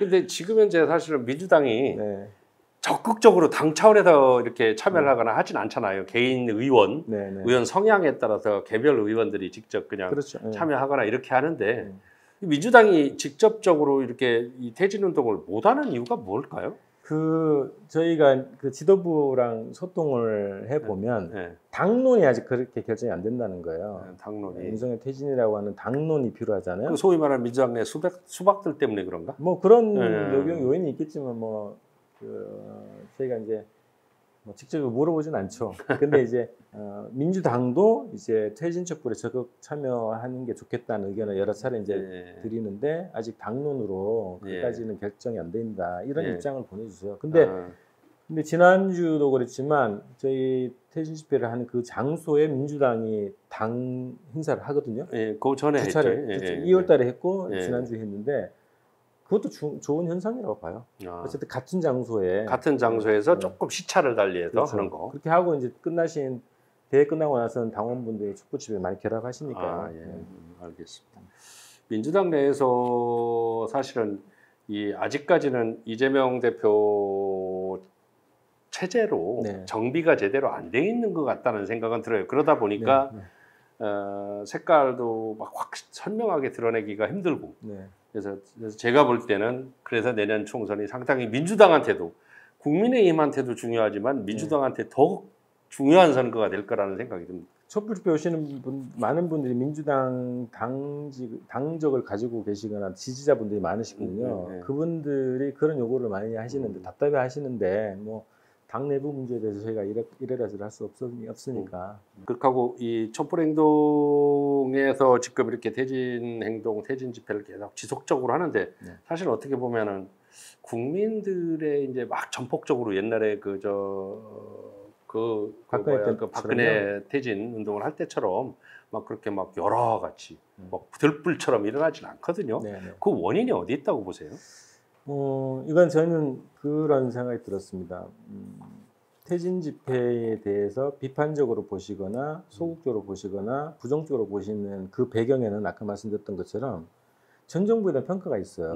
근데 지금 현재 사실은 민주당이 네. 적극적으로 당 차원에서 이렇게 참여를 하거나 하진 않잖아요. 개인 의원, 네. 의원 성향에 따라서 개별 의원들이 직접 그냥 그렇죠. 네. 참여하거나 이렇게 하는데 민주당이 직접적으로 이렇게 이 퇴진 운동을 못하는 이유가 뭘까요? 저희가 그 지도부랑 소통을 해보면 네. 당론이 아직 그렇게 결정이 안 된다는 거예요. 당론이. 윤석열 퇴진이라고 하는 당론이 필요하잖아요. 그 소위 말하는 민주당 내 수박들 때문에 그런가? 뭐 그런 요인이 있겠지만 저희가 이제 뭐 직접 물어보진 않죠. 근데 이제 민주당도 이제 퇴진 촛불에 적극 참여하는 게 좋겠다는 의견을 여러 차례 이제 드리는데 아직 당론으로 그까지는 결정이 안 된다 이런 입장을 보내주세요. 근데 지난주도 그랬지만 저희 퇴진 집회를 하는 그 장소에 민주당이 당 행사를 하거든요. 그 전에 두 차례 했죠. 2월달에 했고 지난주에 했는데. 그것도 좋은 현상이라고 봐요. 어쨌든 같은 장소에서 조금 시차를 달리해서 그렇죠. 하는 거. 그렇게 하고 이제 대회 끝나고 나서는 당원분들이 촛불 집회 많이 결합하시니까. 알겠습니다. 민주당 내에서 사실은 아직까지는 이재명 대표 체제로 정비가 제대로 안 돼 있는 것 같다는 생각은 들어요. 그러다 보니까 색깔도 막 확 선명하게 드러내기가 힘들고. 그래서 제가 볼 때는 그래서 내년 총선이 상당히 민주당한테도 국민의힘한테도 중요하지만 민주당한테 더 중요한 선거가 될 거라는 생각이 듭니다. 촛불 집회 오시는 많은 분들이 민주당 당적을 가지고 계시거나 지지자분들이 많으시거든요. 그분들이 그런 요구를 많이 하시는데 답답해 하시는데 뭐 당 내부 문제에 대해서 저희가 이래라저래 할 수 없으니까. 그렇고 이 촛불 행동에서 지금 이렇게 퇴진 행동, 퇴진 집회를 계속 지속적으로 하는데 사실 어떻게 보면은 국민들의 이제 막 전폭적으로 옛날에 박근혜 퇴진 운동을 할 때처럼 막 그렇게 막 여러 같이 막 들불처럼 일어나지는 않거든요. 그 원인이 어디 있다고 보세요? 이건 저는 그런 생각이 들었습니다. 퇴진 집회에 대해서 비판적으로 보시거나 소극적으로 보시거나 부정적으로 보시는 그 배경에는 아까 말씀드렸던 것처럼 전 정부에 대한 평가가 있어요.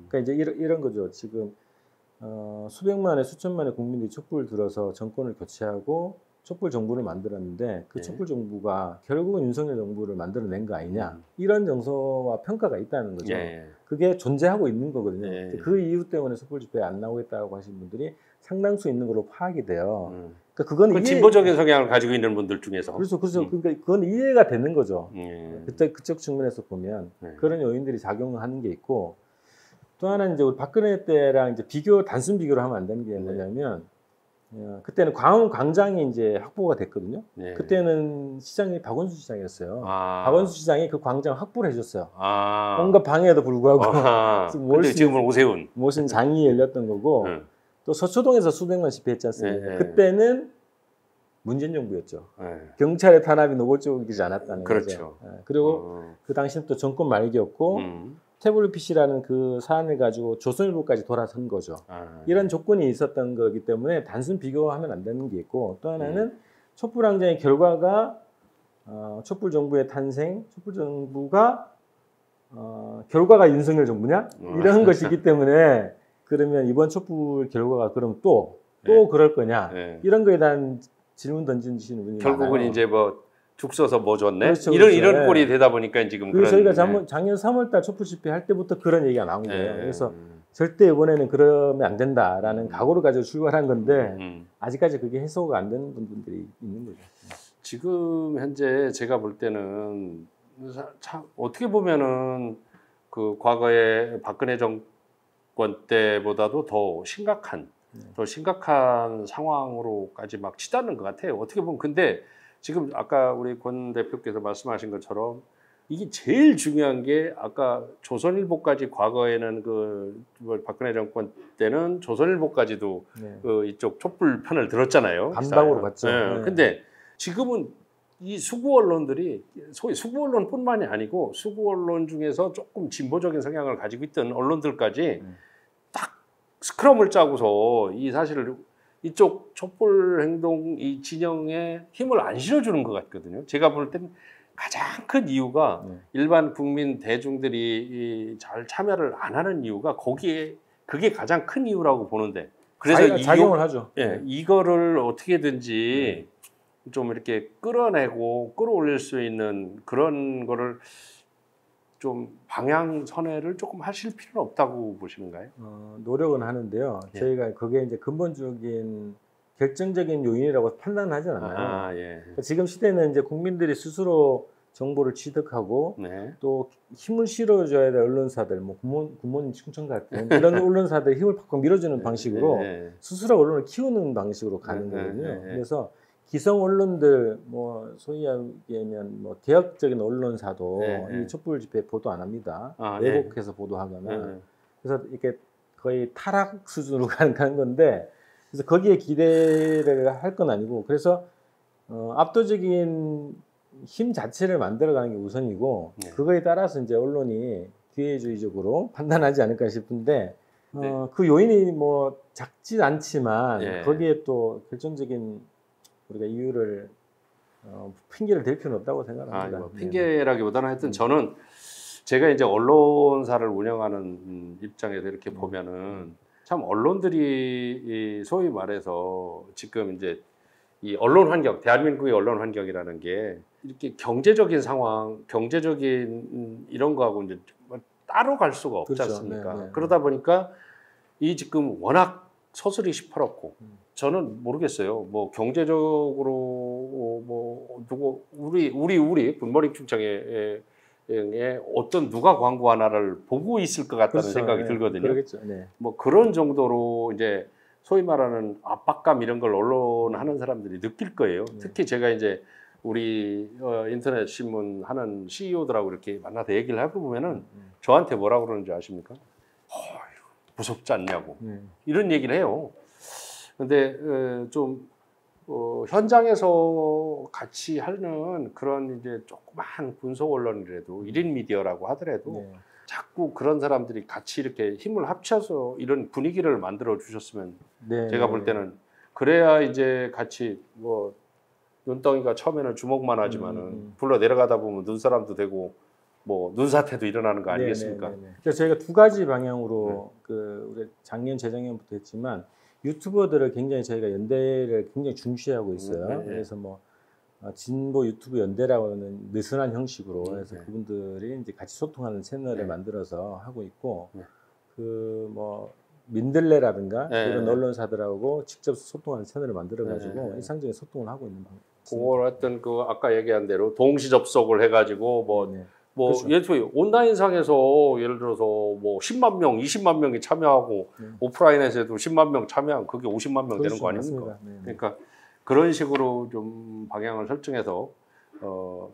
그러니까 이제 이런 거죠. 지금 수백만의 수천만의 국민들이 촛불을 들어서 정권을 교체하고 촛불 정부를 만들었는데 그 촛불 정부가 결국은 윤석열 정부를 만들어낸 거 아니냐 이런 정서와 평가가 있다는 거죠. 그게 존재하고 있는 거거든요. 그 이유 때문에 촛불 집회에 안 나오겠다고 하신 분들이 상당수 있는 걸로 파악이 돼요. 그러니까 그건 진보적인 성향을 가지고 있는 분들 중에서 그렇죠. 그러니까 그건 이해가 되는 거죠. 그쪽 측면에서 보면 그런 요인들이 작용하는 게 있고 또 하나는 이제 우리 박근혜 때랑 이제 단순 비교를 하면 안 되는 게 뭐냐면 그때는 광장이 이제 확보가 됐거든요. 그때는 시장이 박원순 시장이었어요. 박원순 시장이 그 광장 확보를 해줬어요. 온갖 방해에도 불구하고 지금은 오세훈 모신 장이 열렸던 거고 또 서초동에서 수백만 집회했지 않습니까? 그때는 문재인 정부였죠. 경찰의 탄압이 노골적이지 않았다는 거죠. 그리고 그 당시는 또 정권 말기였고 태블릿 PC라는 그 사안을 가지고 조선일보까지 돌아선 거죠. 이런 조건이 있었던 거기 때문에 단순 비교하면 안 되는 게 있고 또 하나는 촛불 항쟁의 결과가 촛불 정부의 탄생, 촛불 정부가 결과가 윤석열 정부냐? 이런 것이기 때문에 그러면 이번 촛불 결과가 그럼 또 그럴 거냐? 이런 거에 대한 질문 던지시는 분이 결국은 많아요. 이제 뭐 죽 써서 뭐 줬네? 그렇죠, 이런 꼴이 되다 보니까 지금 그래서 저희가 작년 3월달 촛불 집회 할 때부터 그런 얘기가 나온 거예요. 그래서 절대 이번에는 그러면 안 된다라는 각오를 가지고 출발한 건데 아직까지 그게 해소가 안 되는 분들이 있는 거죠. 지금 현재 제가 볼 때는 참 어떻게 보면은 그 과거에 박근혜 정권 때보다도 더 심각한 상황으로까지 막 치닫는 것 같아요. 어떻게 보면 근데 지금 아까 우리 권 대표께서 말씀하신 것처럼 이게 제일 중요한 게 아까 조선일보까지 과거에는 박근혜 정권 때는 조선일보까지도 이쪽 촛불 편을 들었잖아요. 반박으로 갔죠. 근데 지금은 이 수구 언론들이 소위 수구 언론뿐만이 아니고 수구 언론 중에서 조금 진보적인 성향을 가지고 있던 언론들까지 딱 스크럼을 짜고서 사실을 이쪽 촛불 행동 이 진영에 힘을 안 실어주는 것 같거든요. 제가 볼 땐 가장 큰 이유가 일반 국민 대중들이 잘 참여를 안 하는 이유가 거기에 그게 가장 큰 이유라고 보는데 그래서 작용을 하죠. 예, 이거를 어떻게든지 좀 이렇게 끌어내고 끌어올릴 수 있는 그런 거를 좀 방향 선회를 조금 하실 필요는 없다고 보시는가요? 노력은 하는데요. 저희가 그게 이제 근본적인 결정적인 요인이라고 판단하지 않아요. 그러니까 지금 시대는 이제 국민들이 스스로 정보를 취득하고 또 힘을 실어줘야 될 언론사들, 뭐 구몬 충청 같은 이런 언론사들 힘을 팍팍 밀어주는 방식으로 스스로 언론을 키우는 방식으로 가는 거거든요. 그래서 기성 언론들, 뭐 소위 얘기하면 뭐 개혁적인 언론사도 이 촛불 집회 보도 안 합니다. 왜곡해서 보도하거나 그래서 이렇게 거의 타락 수준으로 가는 건데. 그래서 거기에 기대를 할 건 아니고 그래서 압도적인 힘 자체를 만들어가는 게 우선이고 그거에 따라서 이제 언론이 기회주의적으로 판단하지 않을까 싶은데 그 요인이 뭐 작지 않지만 거기에 또 결정적인 우리가 이유를 핑계를 댈 필요는 없다고 생각합니다. 뭐 핑계라기보다는 하여튼 저는 제가 이제 언론사를 운영하는 입장에서 이렇게 보면은 참 언론들이 소위 말해서 지금 이제 이 언론 환경, 대한민국의 언론 환경이라는 게 이렇게 경제적인 상황, 경제적인 이런 거하고 이제 따로 갈 수가 없지 않습니까? 그러다 보니까 이 지금 워낙 서슬이 시퍼렇고 저는 모르겠어요. 뭐 경제적으로 뭐 누구 우리 굿모닝 충청에 어떤 누가 광고 하나를 보고 있을 것 같다는 생각이 들거든요. 그러겠죠. 뭐 그런 정도로 이제 소위 말하는 압박감 이런 걸 언론 하는 사람들이 느낄 거예요. 특히 제가 이제 우리 인터넷 신문 하는 CEO들하고 이렇게 만나서 얘기를 해보면은 저한테 뭐라고 그러는지 아십니까? 무섭지 않냐고 이런 얘기를 해요. 근데 좀 현장에서 같이 하는 그런 이제 조그만 분석 언론이라도 1인 미디어라고 하더라도 자꾸 그런 사람들이 같이 이렇게 힘을 합쳐서 이런 분위기를 만들어 주셨으면 제가 볼 때는 그래야 이제 같이 뭐 눈덩이가 처음에는 주먹만 하지만은 불러 내려가다 보면 눈사람도 되고 뭐 눈사태도 일어나는 거 아니겠습니까? 그래서 저희가 두 가지 방향으로 그 우리 작년 재작년부터 했지만 유튜버들을 굉장히 저희가 연대를 굉장히 중시하고 있어요. 그래서 뭐 진보 유튜브 연대라고 하는 느슨한 형식으로 해서 그분들이 이제 같이 소통하는 채널을 만들어서 하고 있고 그 뭐 민들레라든가 이런 언론사들하고 직접 소통하는 채널을 만들어 가지고 일상적인 소통을 하고 있는 방법. 그걸 어떤 그 아까 얘기한 대로 동시 접속을 해가지고 뭐 그렇죠. 예를 들어 온라인상에서 예를 들어서 뭐 10만 명, 20만 명이 참여하고 오프라인에서도 10만 명 참여하면 그게 50만 명 되는 거 아닙니까? 그러니까 그런 식으로 좀 방향을 설정해서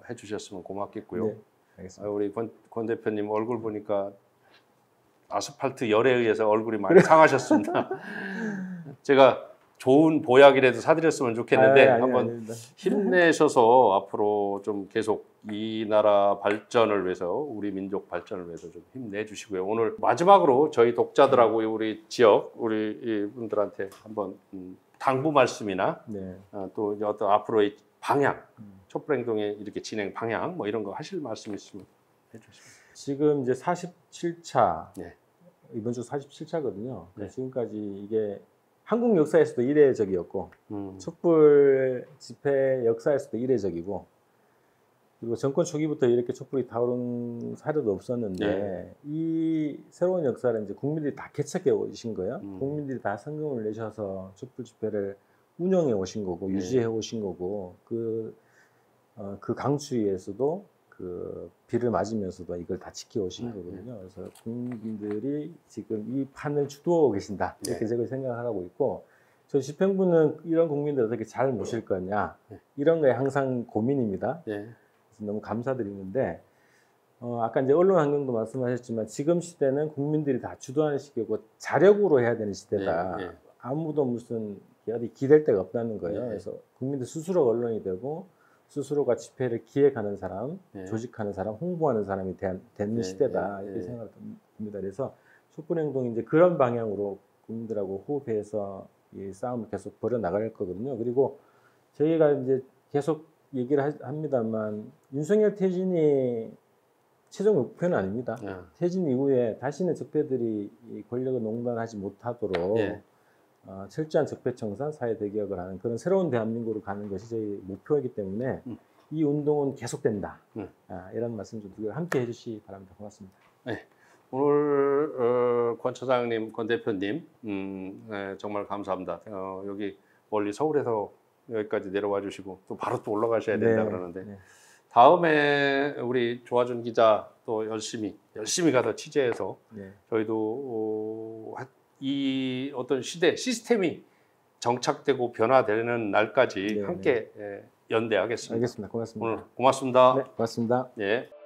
해주셨으면 고맙겠고요. 알겠습니다. 우리 권 대표님 얼굴 보니까 아스팔트 열에 의해서 얼굴이 많이 상하셨습니다. 제가 좋은 보약이라도 사드렸으면 좋겠는데 한번 힘내셔서 앞으로 좀 계속 이 나라 발전을 위해서 우리 민족 발전을 위해서 좀 힘내주시고요. 오늘 마지막으로 저희 독자들하고 우리 지역 우리 분들한테 한번 당부 말씀이나 또 이제 어떤 앞으로의 방향, 촛불행동의 이렇게 진행 방향 뭐 이런 거 하실 말씀 있으면 해주시면. 지금 이제 47차 이번 주 47차거든요. 지금까지 이게 한국 역사에서도 이례적이었고 촛불 집회 역사에서도 이례적이고 그리고 정권 초기부터 이렇게 촛불이 타오른 사례도 없었는데 이 새로운 역사를 이제 국민들이 다 개척해 오신 거예요. 국민들이 다 성금을 내셔서 촛불 집회를 운영해 오신 거고 유지해 오신 거고 그 강추위에서도 그 비를 맞으면서도 이걸 다 지켜오신 거거든요. 그래서 국민들이 지금 이 판을 주도하고 계신다 이렇게 제가 생각하고 있고 저 집행부는 이런 국민들 어떻게 잘 모실 거냐 이런 거에 항상 고민입니다. 그래서 너무 감사드리는데 아까 이제 언론 환경도 말씀하셨지만 지금 시대는 국민들이 다 주도하는 시기고 자력으로 해야 되는 시대다. 아무도 무슨 어디 기댈 데가 없다는 거예요. 그래서 국민들 스스로 언론이 되고 스스로가 집회를 기획하는 사람, 조직하는 사람, 홍보하는 사람이 되는 시대다 이렇게 생각합니다. 그래서 촛불행동이 이제 그런 방향으로 국민들하고 호흡해서 이 싸움을 계속 벌여 나갈 거거든요. 그리고 저희가 이제 계속 얘기를 합니다만 윤석열 퇴진이 최종 목표는 아닙니다. 퇴진 이후에 다시는 적폐들이 이 권력을 농단하지 못하도록 철저한 적폐 청산, 사회 대개혁을 하는 그런 새로운 대한민국으로 가는 것이 저희 목표이기 때문에 이 운동은 계속된다. 이런 말씀 좀 함께 해주시기 바랍니다. 고맙습니다. 네. 오늘 권 차장님, 권 대표님 네, 정말 감사합니다. 여기 멀리 서울에서 여기까지 내려와 주시고 또 바로 또 올라가셔야 된다 그러는데 다음에 우리 조화준 기자 또 열심히 가서 취재해서 저희도 이 어떤 시스템이 정착되고 변화되는 날까지 함께 연대하겠습니다. 알겠습니다. 고맙습니다. 오늘 고맙습니다. 네, 고맙습니다. 예.